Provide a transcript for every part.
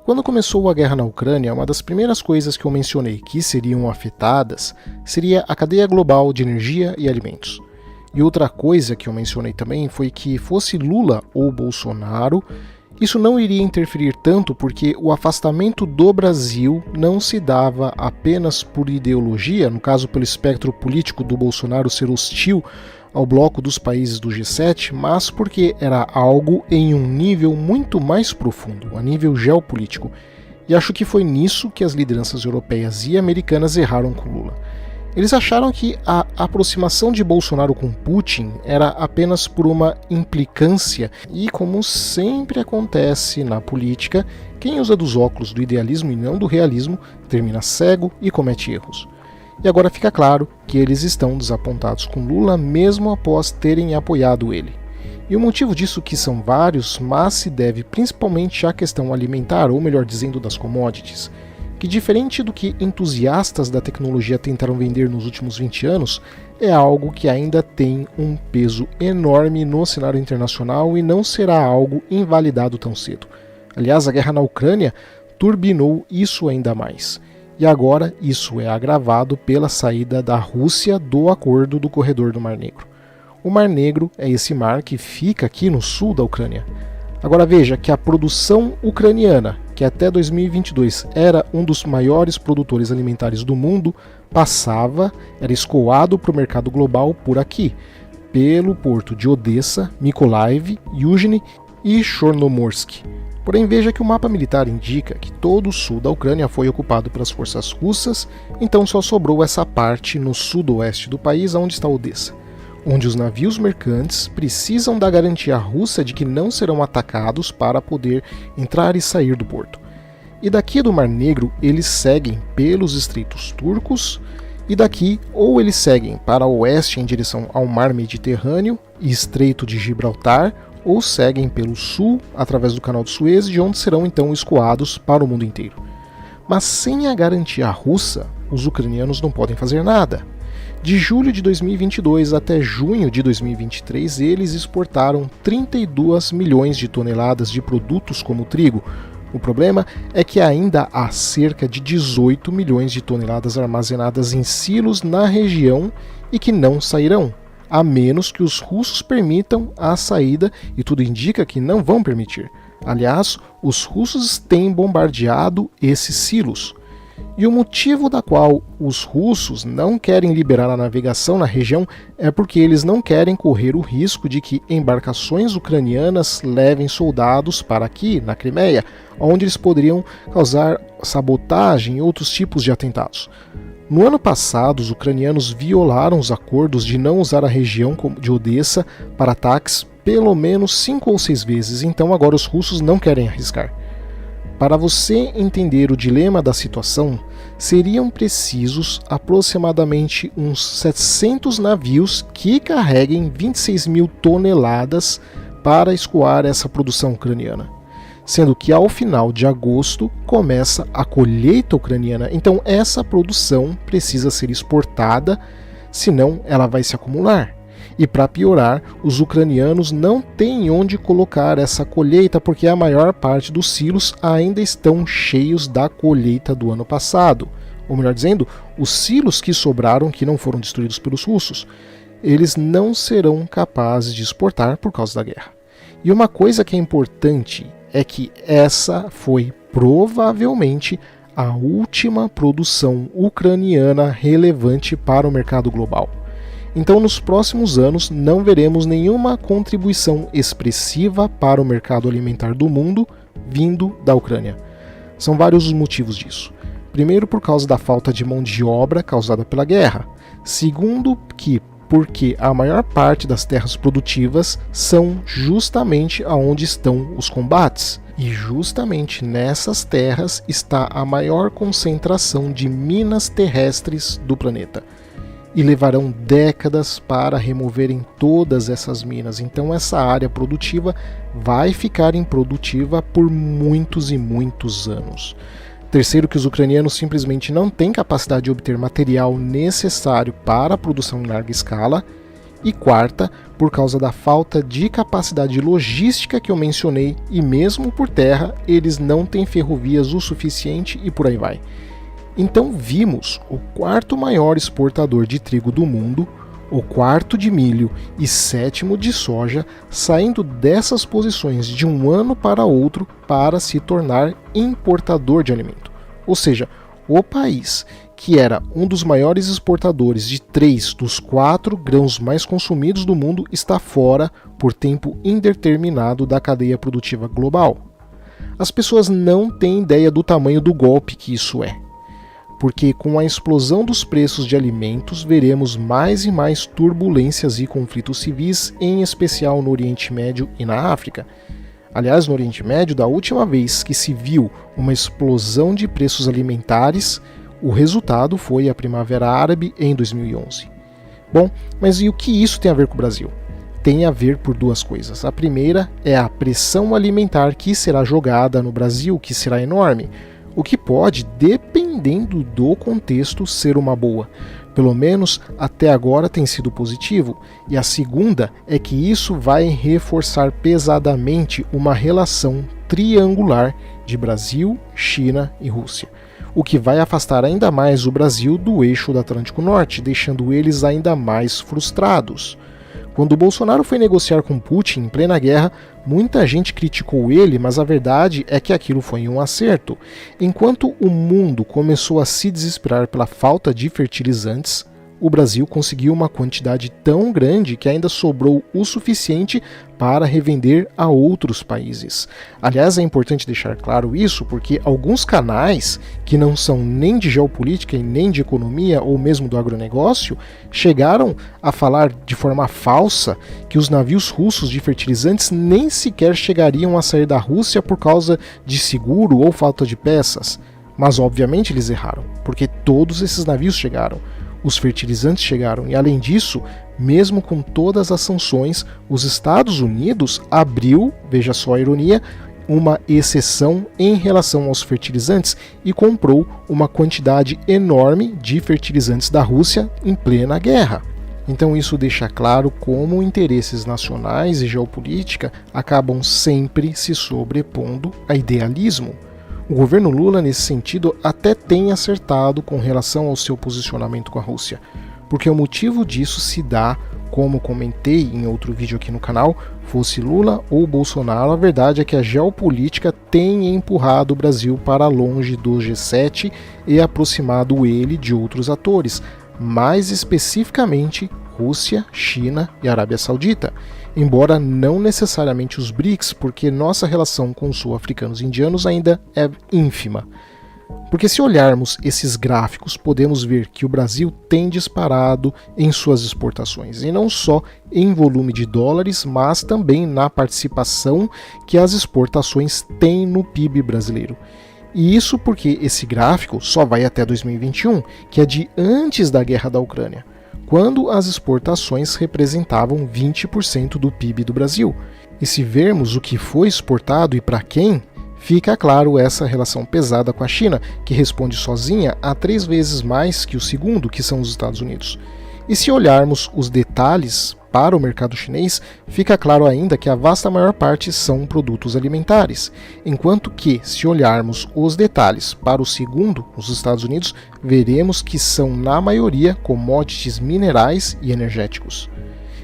Quando começou a guerra na Ucrânia, uma das primeiras coisas que eu mencionei que seriam afetadas seria a cadeia global de energia e alimentos. E outra coisa que eu mencionei também foi que fosse Lula ou Bolsonaro, isso não iria interferir tanto porque o afastamento do Brasil não se dava apenas por ideologia, no caso pelo espectro político do Bolsonaro ser hostil ao bloco dos países do G7, mas porque era algo em um nível muito mais profundo, a nível geopolítico. E acho que foi nisso que as lideranças europeias e americanas erraram com Lula. Eles acharam que a aproximação de Bolsonaro com Putin era apenas por uma implicância e, como sempre acontece na política, quem usa dos óculos do idealismo e não do realismo termina cego e comete erros. E agora fica claro que eles estão desapontados com Lula mesmo após terem apoiado ele. E o motivo disso que são vários, mas se deve principalmente à questão alimentar, ou melhor dizendo, das commodities, que diferente do que entusiastas da tecnologia tentaram vender nos últimos 20 anos, é algo que ainda tem um peso enorme no cenário internacional e não será algo invalidado tão cedo. Aliás, a guerra na Ucrânia turbinou isso ainda mais. E agora isso é agravado pela saída da Rússia do acordo do corredor do Mar Negro. O Mar Negro é esse mar que fica aqui no sul da Ucrânia. Agora veja que a produção ucraniana, que até 2022 era um dos maiores produtores alimentares do mundo, era escoado para o mercado global por aqui, pelo porto de Odessa, Mykolaiv, Yuzhny e Chornomorsk. Porém, veja que o mapa militar indica que todo o sul da Ucrânia foi ocupado pelas forças russas, então só sobrou essa parte no sudoeste do país, onde está Odessa, onde os navios mercantes precisam da garantia russa de que não serão atacados para poder entrar e sair do porto. E daqui do Mar Negro eles seguem pelos estreitos turcos, e daqui ou eles seguem para o oeste em direção ao Mar Mediterrâneo e Estreito de Gibraltar, ou seguem pelo sul através do Canal de Suez, de onde serão então escoados para o mundo inteiro. Mas sem a garantia russa, os ucranianos não podem fazer nada. De julho de 2022 até junho de 2023, eles exportaram 32 milhões de toneladas de produtos como trigo. O problema é que ainda há cerca de 18 milhões de toneladas armazenadas em silos na região e que não sairão, a menos que os russos permitam a saída, e tudo indica que não vão permitir. Aliás, os russos têm bombardeado esses silos. E o motivo da qual os russos não querem liberar a navegação na região é porque eles não querem correr o risco de que embarcações ucranianas levem soldados para aqui, na Crimeia, onde eles poderiam causar sabotagem e outros tipos de atentados. No ano passado, os ucranianos violaram os acordos de não usar a região de Odessa para ataques pelo menos 5 ou 6 vezes, então agora os russos não querem arriscar. Para você entender o dilema da situação, seriam precisos aproximadamente uns 700 navios que carreguem 26 mil toneladas para escoar essa produção ucraniana. Sendo que ao final de agosto começa a colheita ucraniana, então essa produção precisa ser exportada, senão ela vai se acumular. E para piorar, os ucranianos não têm onde colocar essa colheita porque a maior parte dos silos ainda estão cheios da colheita do ano passado. Ou melhor dizendo, os silos que sobraram, que não foram destruídos pelos russos, eles não serão capazes de exportar por causa da guerra. E uma coisa que é importante é que essa foi provavelmente a última produção ucraniana relevante para o mercado global. Então, nos próximos anos, não veremos nenhuma contribuição expressiva para o mercado alimentar do mundo vindo da Ucrânia. São vários os motivos disso. Primeiro, por causa da falta de mão de obra causada pela guerra. Segundo, porque a maior parte das terras produtivas são justamente aonde estão os combates. E justamente nessas terras está a maior concentração de minas terrestres do planeta. E levarão décadas para removerem todas essas minas. Então essa área produtiva vai ficar improdutiva por muitos e muitos anos. Terceiro, que os ucranianos simplesmente não têm capacidade de obter material necessário para a produção em larga escala. E quarta, por causa da falta de capacidade logística que eu mencionei, e mesmo por terra, eles não têm ferrovias o suficiente e por aí vai. Então vimos o quarto maior exportador de trigo do mundo, o quarto de milho e sétimo de soja saindo dessas posições de um ano para outro para se tornar importador de alimento. Ou seja, o país que era um dos maiores exportadores de 3 dos 4 grãos mais consumidos do mundo está fora por tempo indeterminado da cadeia produtiva global. As pessoas não têm ideia do tamanho do golpe que isso é, porque com a explosão dos preços de alimentos veremos mais e mais turbulências e conflitos civis, em especial no Oriente Médio e na África. Aliás, no Oriente Médio, da última vez que se viu uma explosão de preços alimentares, o resultado foi a Primavera Árabe em 2011. Bom, mas e o que isso tem a ver com o Brasil? Tem a ver por duas coisas. A primeira é a pressão alimentar que será jogada no Brasil, que será enorme, o que pode, dependendo do contexto, ser uma boa. Pelo menos até agora tem sido positivo. E a segunda é que isso vai reforçar pesadamente uma relação triangular de Brasil, China e Rússia, o que vai afastar ainda mais o Brasil do eixo do Atlântico Norte, deixando eles ainda mais frustrados. Quando o Bolsonaro foi negociar com Putin em plena guerra, muita gente criticou ele, mas a verdade é que aquilo foi um acerto. Enquanto o mundo começou a se desesperar pela falta de fertilizantes, o Brasil conseguiu uma quantidade tão grande que ainda sobrou o suficiente para revender a outros países. Aliás, é importante deixar claro isso porque alguns canais, que não são nem de geopolítica e nem de economia ou mesmo do agronegócio, chegaram a falar de forma falsa que os navios russos de fertilizantes nem sequer chegariam a sair da Rússia por causa de seguro ou falta de peças. Mas obviamente eles erraram, porque todos esses navios chegaram. Os fertilizantes chegaram e, além disso, mesmo com todas as sanções, os Estados Unidos abriu, veja só a ironia, uma exceção em relação aos fertilizantes e comprou uma quantidade enorme de fertilizantes da Rússia em plena guerra. Então isso deixa claro como interesses nacionais e geopolítica acabam sempre se sobrepondo a idealismo. O governo Lula, nesse sentido, até tem acertado com relação ao seu posicionamento com a Rússia, porque o motivo disso se dá, como comentei em outro vídeo aqui no canal, fosse Lula ou Bolsonaro, a verdade é que a geopolítica tem empurrado o Brasil para longe do G7 e aproximado ele de outros atores, mais especificamente Rússia, China e Arábia Saudita, embora não necessariamente os BRICS, porque nossa relação com os sul-africanos e indianos ainda é ínfima. Porque se olharmos esses gráficos, podemos ver que o Brasil tem disparado em suas exportações, e não só em volume de dólares, mas também na participação que as exportações têm no PIB brasileiro. E isso porque esse gráfico só vai até 2021, que é de antes da guerra da Ucrânia, quando as exportações representavam 20% do PIB do Brasil. E se vermos o que foi exportado e para quem, fica claro essa relação pesada com a China, que responde sozinha a 3 vezes mais que o segundo, que são os Estados Unidos. E se olharmos os detalhes para o mercado chinês, fica claro ainda que a vasta maior parte são produtos alimentares, enquanto que, se olharmos os detalhes para o segundo, os Estados Unidos, veremos que são na maioria commodities minerais e energéticos.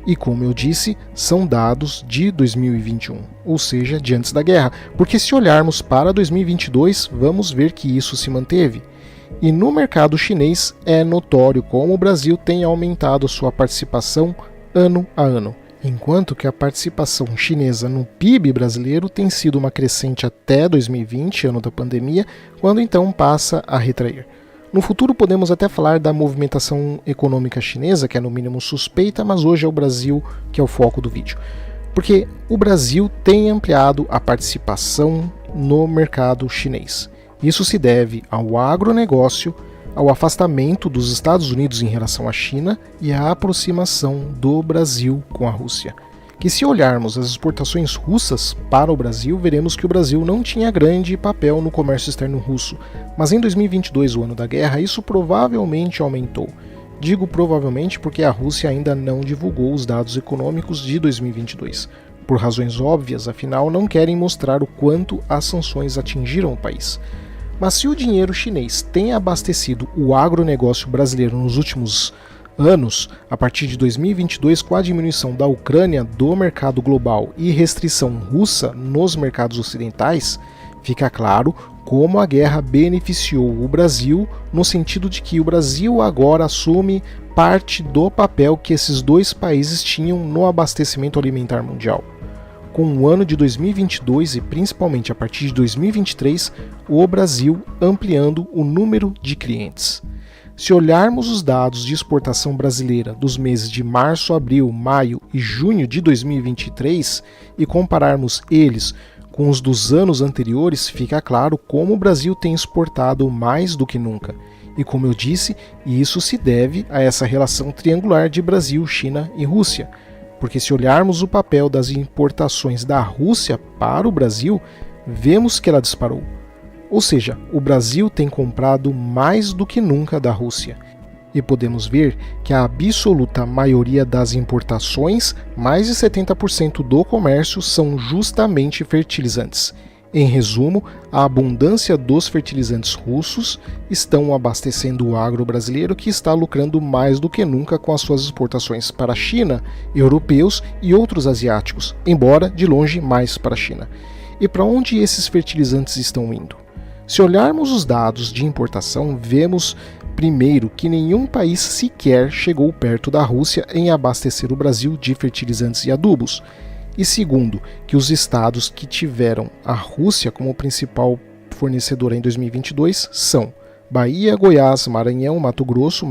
E como eu disse, são dados de 2021, ou seja, de antes da guerra, porque se olharmos para 2022, vamos ver que isso se manteve. E no mercado chinês é notório como o Brasil tem aumentado sua participação ano a ano, enquanto que a participação chinesa no PIB brasileiro tem sido uma crescente até 2020, ano da pandemia, quando então passa a retrair. No futuro podemos até falar da movimentação econômica chinesa, que é no mínimo suspeita, mas hoje é o Brasil que é o foco do vídeo. Porque o Brasil tem ampliado a participação no mercado chinês. Isso se deve ao agronegócio, ao afastamento dos Estados Unidos em relação à China e à aproximação do Brasil com a Rússia. Que se olharmos as exportações russas para o Brasil, veremos que o Brasil não tinha grande papel no comércio externo russo, mas em 2022, o ano da guerra, isso provavelmente aumentou. Digo provavelmente porque a Rússia ainda não divulgou os dados econômicos de 2022. Por razões óbvias, afinal, não querem mostrar o quanto as sanções atingiram o país. Mas se o dinheiro chinês tem abastecido o agronegócio brasileiro nos últimos anos, a partir de 2022, com a diminuição da Ucrânia do mercado global e restrição russa nos mercados ocidentais, fica claro como a guerra beneficiou o Brasil, no sentido de que o Brasil agora assume parte do papel que esses dois países tinham no abastecimento alimentar mundial. Com o ano de 2022 e principalmente a partir de 2023, o Brasil ampliando o número de clientes. Se olharmos os dados de exportação brasileira dos meses de março, abril, maio e junho de 2023 e compararmos eles com os dos anos anteriores, fica claro como o Brasil tem exportado mais do que nunca. E como eu disse, isso se deve a essa relação triangular de Brasil, China e Rússia. Porque se olharmos o papel das importações da Rússia para o Brasil, vemos que ela disparou. Ou seja, o Brasil tem comprado mais do que nunca da Rússia. E podemos ver que a absoluta maioria das importações, mais de 70% do comércio, são justamente fertilizantes. Em resumo, a abundância dos fertilizantes russos estão abastecendo o agro brasileiro, que está lucrando mais do que nunca com as suas exportações para a China, europeus e outros asiáticos, embora de longe mais para a China. E para onde esses fertilizantes estão indo? Se olharmos os dados de importação, vemos primeiro que nenhum país sequer chegou perto da Rússia em abastecer o Brasil de fertilizantes e adubos. E segundo, que os estados que tiveram a Rússia como principal fornecedora em 2022 são Bahia, Goiás, Maranhão, Mato Grosso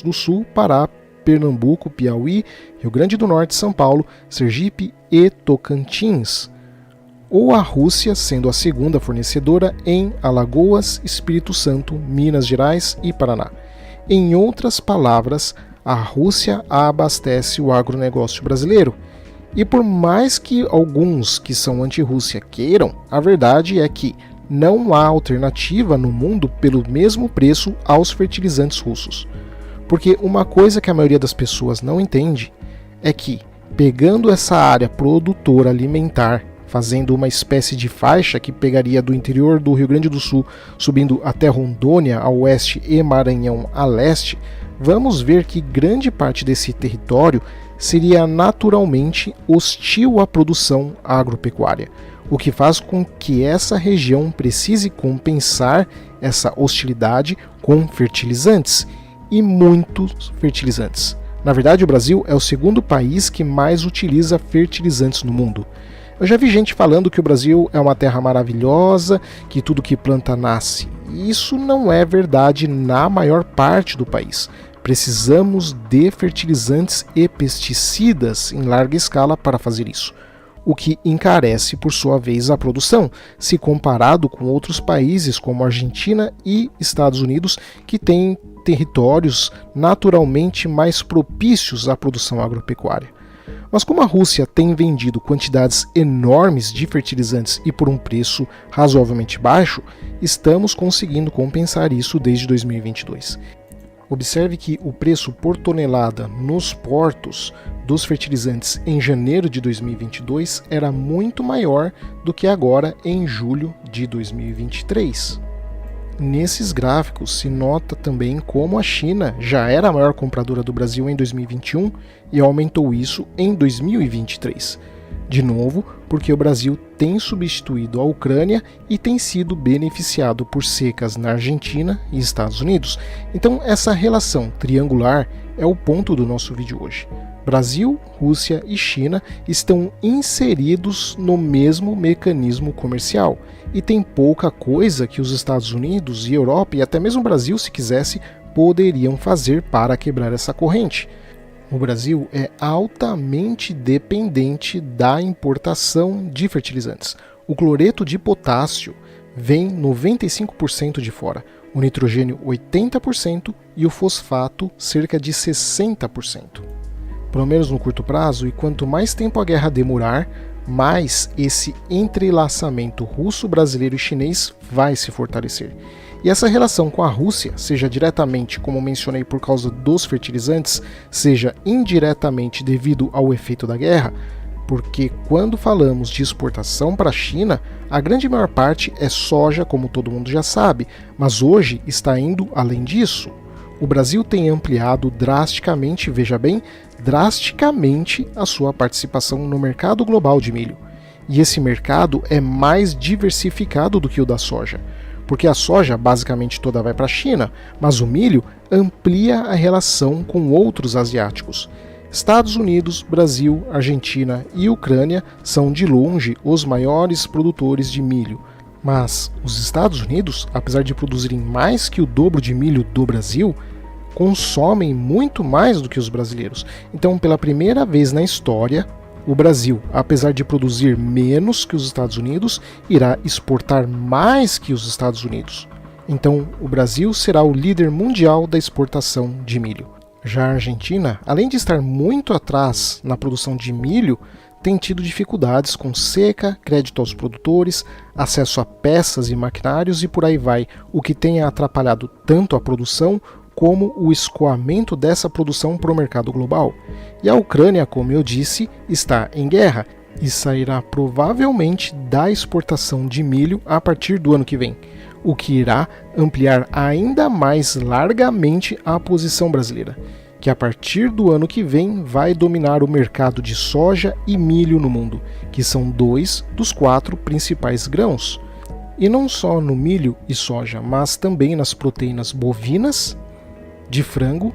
do Sul, Pará, Pernambuco, Piauí, Rio Grande do Norte, São Paulo, Sergipe e Tocantins. Ou a Rússia sendo a segunda fornecedora em Alagoas, Espírito Santo, Minas Gerais e Paraná. Em outras palavras, a Rússia abastece o agronegócio brasileiro. E por mais que alguns que são anti-Rússia queiram, a verdade é que não há alternativa no mundo pelo mesmo preço aos fertilizantes russos. Porque uma coisa que a maioria das pessoas não entende é que, pegando essa área produtora alimentar, fazendo uma espécie de faixa que pegaria do interior do Rio Grande do Sul, subindo até Rondônia a oeste e Maranhão a leste, vamos ver que grande parte desse território seria naturalmente hostil à produção agropecuária, o que faz com que essa região precise compensar essa hostilidade com fertilizantes, e muitos fertilizantes. Na verdade, o Brasil é o segundo país que mais utiliza fertilizantes no mundo. Eu já vi gente falando que o Brasil é uma terra maravilhosa, que tudo que planta nasce. Isso não é verdade na maior parte do país. Precisamos de fertilizantes e pesticidas em larga escala para fazer isso, o que encarece, por sua vez, a produção, se comparado com outros países como Argentina e Estados Unidos, que têm territórios naturalmente mais propícios à produção agropecuária. Mas como a Rússia tem vendido quantidades enormes de fertilizantes e por um preço razoavelmente baixo, estamos conseguindo compensar isso desde 2022. Observe que o preço por tonelada nos portos dos fertilizantes em janeiro de 2022 era muito maior do que agora em julho de 2023. Nesses gráficos se nota também como a China já era a maior compradora do Brasil em 2021 e aumentou isso em 2023. De novo, porque o Brasil tem substituído a Ucrânia e tem sido beneficiado por secas na Argentina e Estados Unidos. Então essa relação triangular é o ponto do nosso vídeo hoje. Brasil, Rússia e China estão inseridos no mesmo mecanismo comercial e tem pouca coisa que os Estados Unidos e Europa e até mesmo o Brasil, se quisesse, poderiam fazer para quebrar essa corrente. O Brasil é altamente dependente da importação de fertilizantes. O cloreto de potássio vem 95% de fora, o nitrogênio 80% e o fosfato cerca de 60%. Pelo menos no curto prazo, e quanto mais tempo a guerra demorar, mais esse entrelaçamento russo, brasileiro e chinês vai se fortalecer. E essa relação com a Rússia, seja diretamente, como mencionei, por causa dos fertilizantes, seja indiretamente devido ao efeito da guerra, porque quando falamos de exportação para a China, a grande maior parte é soja, como todo mundo já sabe, mas hoje está indo além disso. O Brasil tem ampliado drasticamente, veja bem, drasticamente a sua participação no mercado global de milho. E esse mercado é mais diversificado do que o da soja, porque a soja basicamente toda vai para a China, mas o milho amplia a relação com outros asiáticos. Estados Unidos, Brasil, Argentina e Ucrânia são de longe os maiores produtores de milho. Mas os Estados Unidos, apesar de produzirem mais que o dobro de milho do Brasil, consomem muito mais do que os brasileiros. Então, pela primeira vez na história, o Brasil, apesar de produzir menos que os Estados Unidos, irá exportar mais que os Estados Unidos. Então, o Brasil será o líder mundial da exportação de milho. Já a Argentina, além de estar muito atrás na produção de milho, tem tido dificuldades com seca, crédito aos produtores, acesso a peças e maquinários e por aí vai, o que tem atrapalhado tanto a produção como o escoamento dessa produção para o mercado global. E a Ucrânia, como eu disse, está em guerra e sairá provavelmente da exportação de milho a partir do ano que vem, o que irá ampliar ainda mais largamente a posição brasileira, que a partir do ano que vem vai dominar o mercado de soja e milho no mundo, que são 2 dos 4 principais grãos. E não só no milho e soja, mas também nas proteínas bovinas, de frango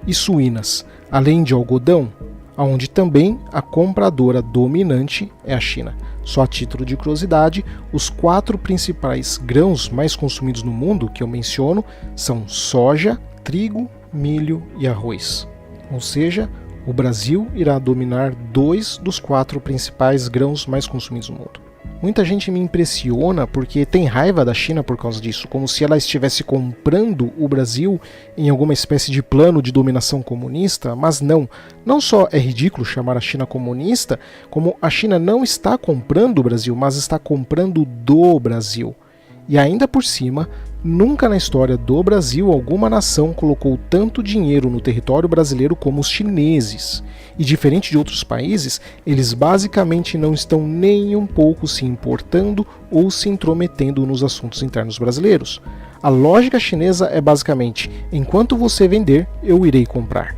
e suínas, além de algodão, onde também a compradora dominante é a China. Só a título de curiosidade, os 4 principais grãos mais consumidos no mundo que eu menciono são soja, trigo, milho e arroz. Ou seja, o Brasil irá dominar 2 dos 4 principais grãos mais consumidos no mundo. Muita gente me impressiona porque tem raiva da China por causa disso, como se ela estivesse comprando o Brasil em alguma espécie de plano de dominação comunista, mas não. Não só é ridículo chamar a China comunista, como a China não está comprando o Brasil, mas está comprando do Brasil. E ainda por cima, nunca na história do Brasil alguma nação colocou tanto dinheiro no território brasileiro como os chineses. E diferente de outros países, eles basicamente não estão nem um pouco se importando ou se intrometendo nos assuntos internos brasileiros. A lógica chinesa é basicamente, enquanto você vender, eu irei comprar.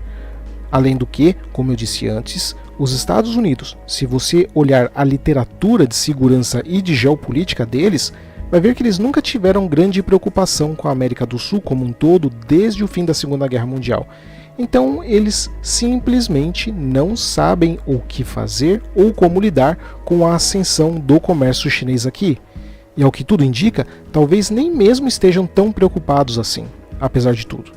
Além do que, como eu disse antes, os Estados Unidos, se você olhar a literatura de segurança e de geopolítica deles, vai ver que eles nunca tiveram grande preocupação com a América do Sul como um todo desde o fim da Segunda Guerra Mundial. Então eles simplesmente não sabem o que fazer ou como lidar com a ascensão do comércio chinês aqui. E ao que tudo indica, talvez nem mesmo estejam tão preocupados assim, apesar de tudo.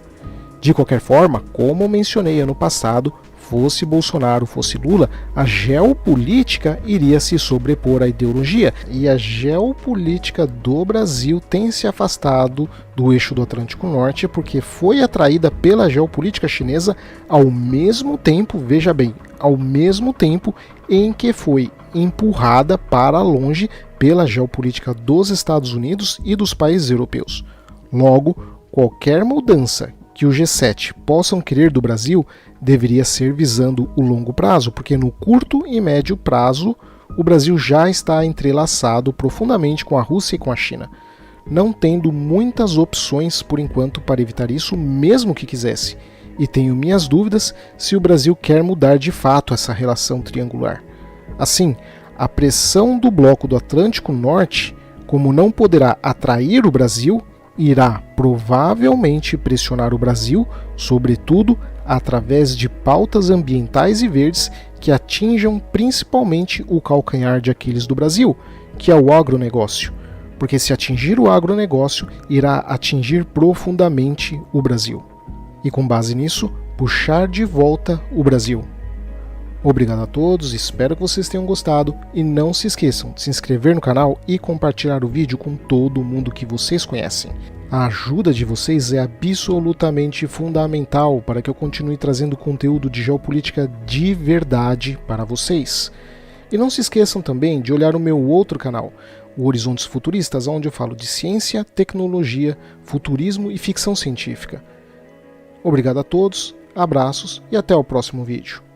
De qualquer forma, como eu mencionei ano passado, fosse Bolsonaro, fosse Lula, a geopolítica iria se sobrepor à ideologia. E a geopolítica do Brasil tem se afastado do eixo do Atlântico Norte porque foi atraída pela geopolítica chinesa ao mesmo tempo, veja bem, ao mesmo tempo em que foi empurrada para longe pela geopolítica dos Estados Unidos e dos países europeus. Logo, qualquer mudança que o G7 possam querer do Brasil deveria ser visando o longo prazo, porque no curto e médio prazo o Brasil já está entrelaçado profundamente com a Rússia e com a China, não tendo muitas opções por enquanto para evitar isso, mesmo que quisesse. E tenho minhas dúvidas se o Brasil quer mudar de fato essa relação triangular. Assim, a pressão do bloco do Atlântico Norte, como não poderá atrair o Brasil, irá provavelmente pressionar o Brasil, sobretudo através de pautas ambientais e verdes que atinjam principalmente o calcanhar de Aquiles do Brasil, que é o agronegócio. Porque se atingir o agronegócio, irá atingir profundamente o Brasil. E com base nisso, puxar de volta o Brasil. Obrigado a todos, espero que vocês tenham gostado e não se esqueçam de se inscrever no canal e compartilhar o vídeo com todo mundo que vocês conhecem. A ajuda de vocês é absolutamente fundamental para que eu continue trazendo conteúdo de geopolítica de verdade para vocês. E não se esqueçam também de olhar o meu outro canal, o Horizontes Futuristas, onde eu falo de ciência, tecnologia, futurismo e ficção científica. Obrigado a todos, abraços e até o próximo vídeo.